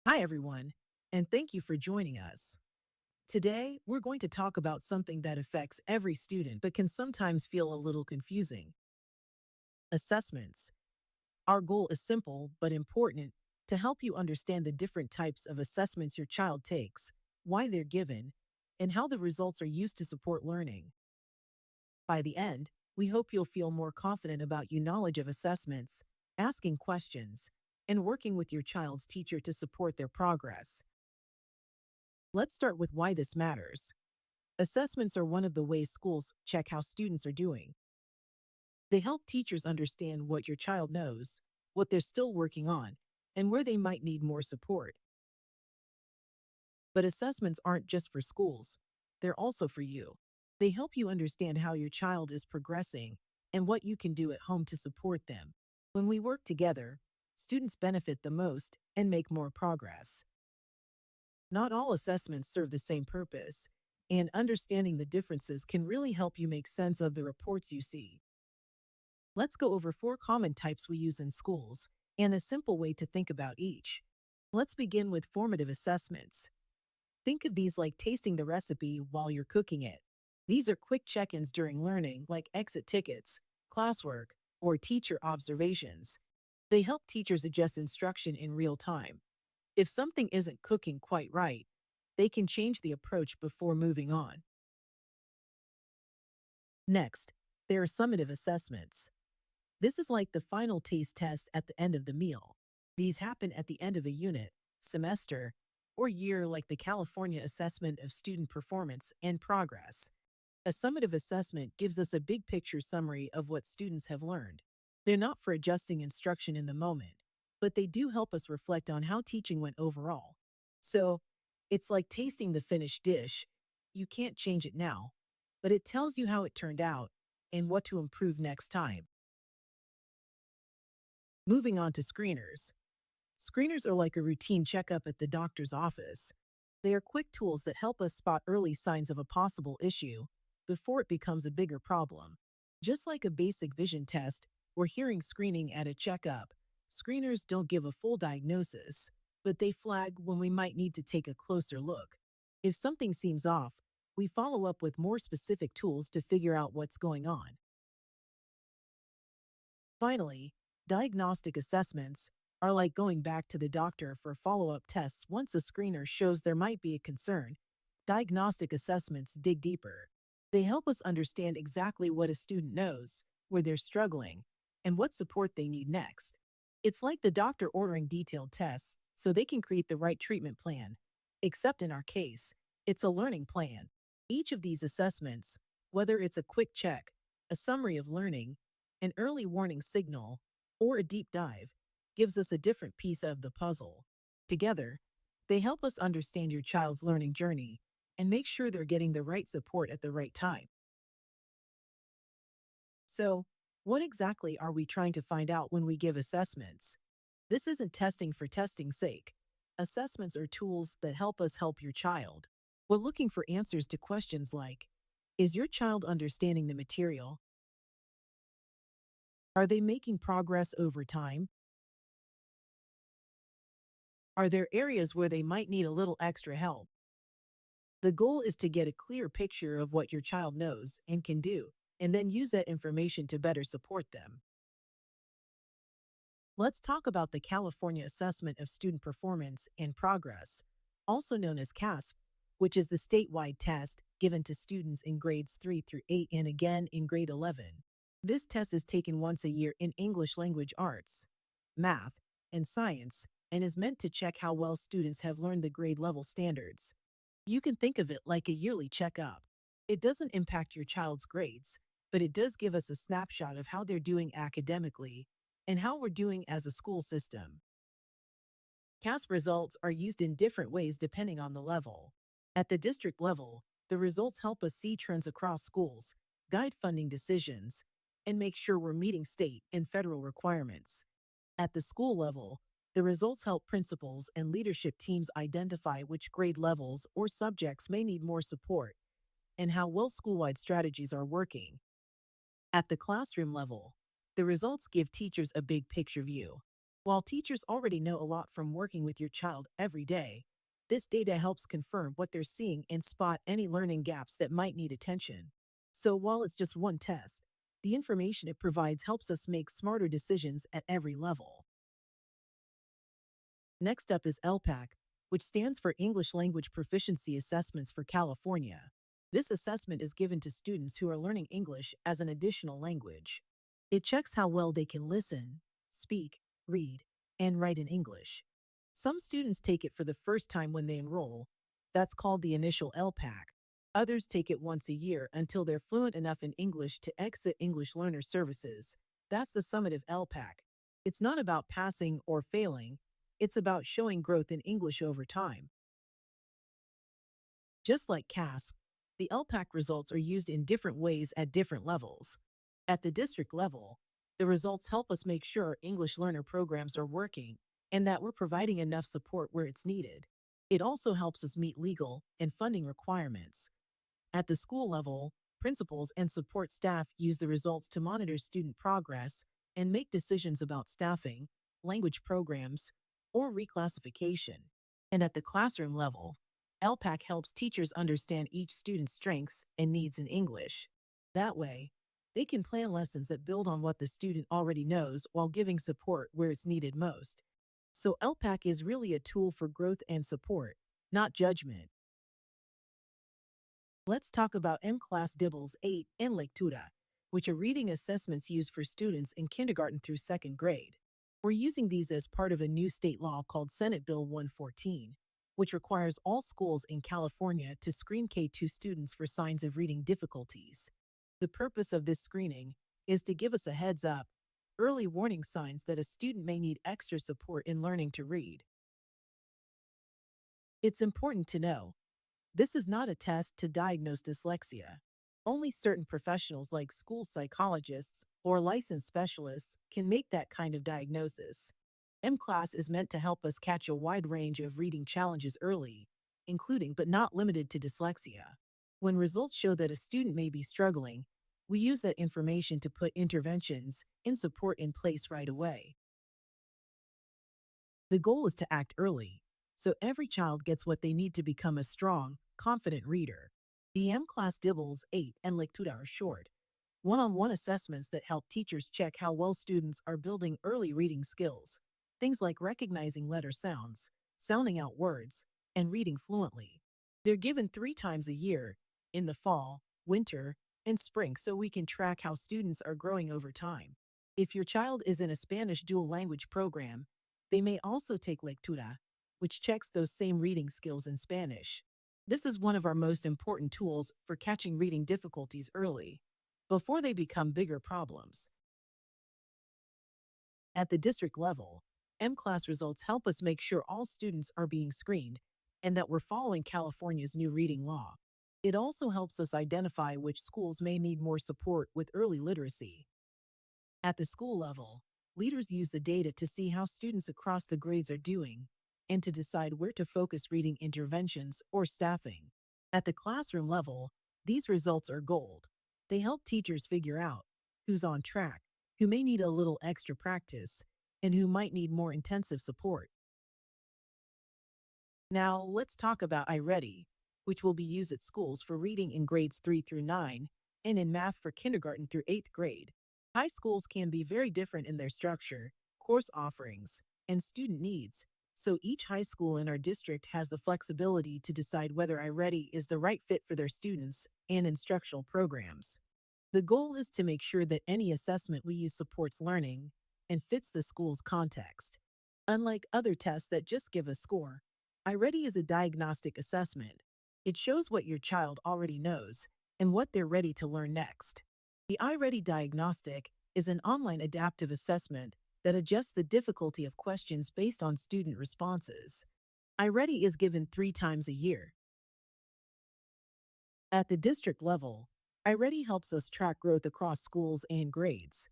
Hi, everyone, and thank you for joining us. Today, we're going to talk about something that affects every student but can sometimes feel a little confusing: assessments. Our goal is simple but important: to help you understand the different types of assessments your child takes, why they're given, and how the results are used to support learning. By the end, we hope you'll feel more confident about your knowledge of assessments, asking questions, and working with your child's teacher to support their progress. Let's start with why this matters. Assessments are one of the ways schools check how students are doing. They help teachers understand what your child knows, what they're still working on, and where they might need more support. But assessments aren't just for schools, they're also for you. They help you understand how your child is progressing and what you can do at home to support them. When we work together, students benefit the most and make more progress. Not all assessments serve the same purpose, and understanding the differences can really help you make sense of the reports you see. Let's go over four common types we use in schools and a simple way to think about each. Let's begin with formative assessments. Think of these like tasting the recipe while you're cooking it. These are quick check ins during learning, like exit tickets, classwork, or teacher observations. They help teachers adjust instruction in real time. If something isn't cooking quite right, they can change the approach before moving on. Next, there are summative assessments. This is like the final taste test at the end of the meal. These happen at the end of a unit, semester, or year, like the California Assessment of Student Performance and Progress. A summative assessment gives us a big picture summary of what students have learned. They're not for adjusting instruction in the moment, but they do help us reflect on how teaching went overall. So, it's like tasting the finished dish. You can't change it now, but it tells you how it turned out and what to improve next time. Moving on to screeners. Screeners are like a routine checkup at the doctor's office. They are quick tools that help us spot early signs of a possible issue before it becomes a bigger problem. Just like a basic vision test or hearing screening at a checkup, screeners don't give a full diagnosis, but they flag when we might need to take a closer look. If something seems off, we follow up with more specific tools to figure out what's going on. Finally, diagnostic assessments are like going back to the doctor for follow-up tests once a screener shows there might be a concern. Diagnostic assessments dig deeper. They help us understand exactly what a student knows, where they're struggling, and what support they need next. It's like the doctor ordering detailed tests so they can create the right treatment plan. Except in our case, it's a learning plan. Each of these assessments, whether it's a quick check, a summary of learning, an early warning signal, or a deep dive, gives us a different piece of the puzzle. Together, they help us understand your child's learning journey and make sure they're getting the right support at the right time. So, what exactly are we trying to find out when we give assessments? This isn't testing for testing's sake. Assessments are tools that help us help your child. We're looking for answers to questions like: is your child understanding the material? Are they making progress over time? Are there areas where they might need a little extra help? The goal is to get a clear picture of what your child knows and can do, and then use that information to better support them. Let's talk about the California Assessment of Student Performance and Progress, also known as CASP, which is the statewide test given to students in grades 3 through 8 and again in grade 11. This test is taken once a year in English language arts, math, and science, and is meant to check how well students have learned the grade level standards. You can think of it like a yearly checkup. It doesn't impact your child's grades, but it does give us a snapshot of how they're doing academically and how we're doing as a school system. CASP results are used in different ways depending on the level. At the district level, the results help us see trends across schools, guide funding decisions, and make sure we're meeting state and federal requirements. At the school level, the results help principals and leadership teams identify which grade levels or subjects may need more support and how well school-wide strategies are working. At the classroom level, the results give teachers a big picture view. While teachers already know a lot from working with your child every day, this data helps confirm what they're seeing and spot any learning gaps that might need attention. So while it's just one test, the information it provides helps us make smarter decisions at every level. Next up is ELPAC, which stands for English Language Proficiency Assessments for California. This assessment is given to students who are learning English as an additional language. It checks how well they can listen, speak, read, and write in English. Some students take it for the first time when they enroll. That's called the initial ELPAC. Others take it once a year until they're fluent enough in English to exit English Learner Services. That's the summative ELPAC. It's not about passing or failing, it's about showing growth in English over time. Just like CASP, the ELPAC results are used in different ways at different levels. At the district level, the results help us make sure English learner programs are working and that we're providing enough support where it's needed. It also helps us meet legal and funding requirements. At the school level, principals and support staff use the results to monitor student progress and make decisions about staffing, language programs, or reclassification. And at the classroom level, LPAC helps teachers understand each student's strengths and needs in English. That way, they can plan lessons that build on what the student already knows while giving support where it's needed most. So LPAC is really a tool for growth and support, not judgment. Let's talk about mClass Dibbles 8 and Lectura, which are reading assessments used for students in kindergarten through second grade. We're using these as part of a new state law called Senate Bill 114, which requires all schools in California to screen K-2 students for signs of reading difficulties. The purpose of this screening is to give us a heads up, early warning signs that a student may need extra support in learning to read. It's important to know this is not a test to diagnose dyslexia. Only certain professionals like school psychologists or licensed specialists can make that kind of diagnosis. mClass is meant to help us catch a wide range of reading challenges early, including but not limited to dyslexia. When results show that a student may be struggling, we use that information to put interventions and support in place right away. The goal is to act early, so every child gets what they need to become a strong, confident reader. The mClass Dibbles 8 and Lectura are short, one-on-one assessments that help teachers check how well students are building early reading skills. Things like recognizing letter sounds, sounding out words, and reading fluently. They're given 3 times a year, in the fall, winter, and spring, so we can track how students are growing over time. If your child is in a Spanish dual language program, they may also take Lectura, which checks those same reading skills in Spanish. This is one of our most important tools for catching reading difficulties early, before they become bigger problems. At the district level, mClass results help us make sure all students are being screened and that we're following California's new reading law. It also helps us identify which schools may need more support with early literacy. At the school level, leaders use the data to see how students across the grades are doing and to decide where to focus reading interventions or staffing. At the classroom level, these results are gold. They help teachers figure out who's on track, who may need a little extra practice, and who might need more intensive support. Now, let's talk about iReady, which will be used at schools for reading in grades 3 through 9 and in math for kindergarten through 8th grade. High schools can be very different in their structure, course offerings, and student needs, so each high school in our district has the flexibility to decide whether iReady is the right fit for their students and instructional programs. The goal is to make sure that any assessment we use supports learning and fits the school's context. Unlike other tests that just give a score, iReady is a diagnostic assessment. It shows what your child already knows and what they're ready to learn next. The iReady Diagnostic is an online adaptive assessment that adjusts the difficulty of questions based on student responses. iReady is given 3 times a year. At the district level, iReady helps us track growth across schools and grades.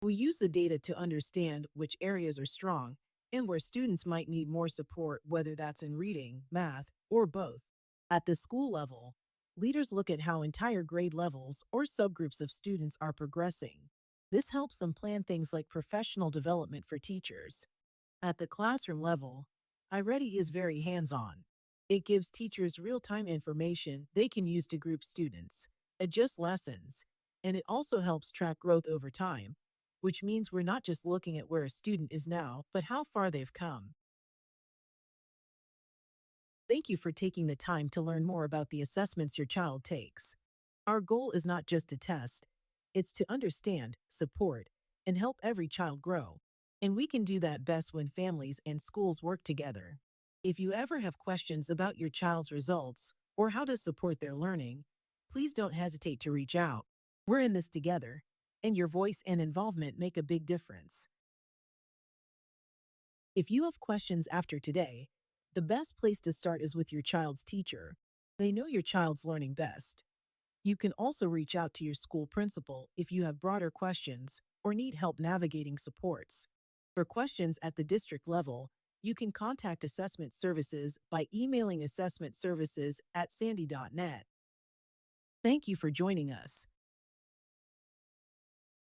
We use the data to understand which areas are strong and where students might need more support, whether that's in reading, math, or both. At the school level, leaders look at how entire grade levels or subgroups of students are progressing. This helps them plan things like professional development for teachers. At the classroom level, iReady is very hands-on. It gives teachers real-time information they can use to group students, adjust lessons, and it also helps track growth over time, which means we're not just looking at where a student is now, but how far they've come. Thank you for taking the time to learn more about the assessments your child takes. Our goal is not just to test, it's to understand, support, and help every child grow. And we can do that best when families and schools work together. If you ever have questions about your child's results or how to support their learning, please don't hesitate to reach out. We're in this together, and your voice and involvement make a big difference. If you have questions after today, the best place to start is with your child's teacher. They know your child's learning best. You can also reach out to your school principal if you have broader questions or need help navigating supports. For questions at the district level, you can contact assessment services by emailing assessmentservices@sandy.net. Thank you for joining us.